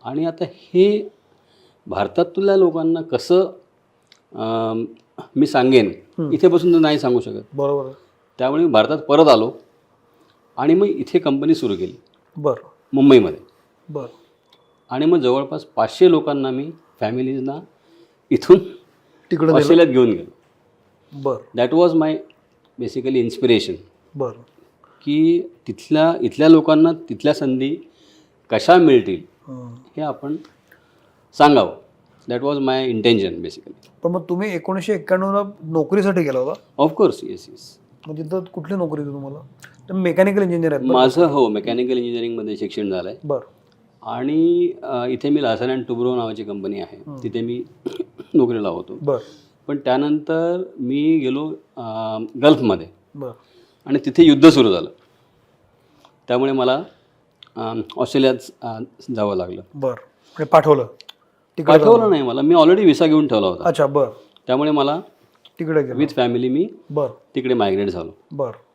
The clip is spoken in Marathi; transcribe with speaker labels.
Speaker 1: आणि आता हे भारतातल्या लोकांना कसं मी सांगेन इथे बसून तर नाही सांगू शकत.
Speaker 2: बरोबर.
Speaker 1: त्यामुळे मी भारतात परत आलो आणि मग इथे कंपनी सुरू केली
Speaker 2: बरं
Speaker 1: मुंबईमध्ये.
Speaker 2: बरं.
Speaker 1: आणि मग जवळपास 500 लोकांना मी फॅमिलीजना इथून
Speaker 2: तिकडे
Speaker 1: ऑस्ट्रेलियात घेऊन गेलो.
Speaker 2: बरं
Speaker 1: that was my basically inspiration
Speaker 2: बरं.
Speaker 1: की इथल्या लोकांना तिथल्या संधी कशा मिळतील हे आपण सांगावं. That was my intention basically.
Speaker 2: पण मग तुम्ही 1991ला नोकरीसाठी गेला होता?
Speaker 1: ऑफकोर्स. Yes yes.
Speaker 2: म्हणजे तर कुठली नोकरी होती तुम्हाला? तर मेकॅनिकल इंजिनियर आहेत?
Speaker 1: माझं हो मेकॅनिकल इंजिनिअरिंगमध्ये शिक्षण झालं आहे.
Speaker 2: बरं.
Speaker 1: आणि इथे मी लासन अँड टुब्रो नावाची कंपनी आहे तिथे मी नोकरीला होतो.
Speaker 2: बरं
Speaker 1: पण त्यानंतर मी गेलो गल्फमध्ये
Speaker 2: बरं.
Speaker 1: आणि तिथे युद्ध सुरू झालं. त्यामुळे मला ऑस्ट्रेलियात जावं लागलं.
Speaker 2: बरं. म्हणजे पाठवलं
Speaker 1: पाठवलं नाही मला, मी ऑलरेडी व्हिसा घेऊन ठेवला होता.
Speaker 2: अच्छा. बरं.
Speaker 1: त्यामुळे मला
Speaker 2: तिकडे गेलो
Speaker 1: विथ फॅमिली मी
Speaker 2: बरं
Speaker 1: तिकडे मायग्रेट झालो.
Speaker 2: बरं.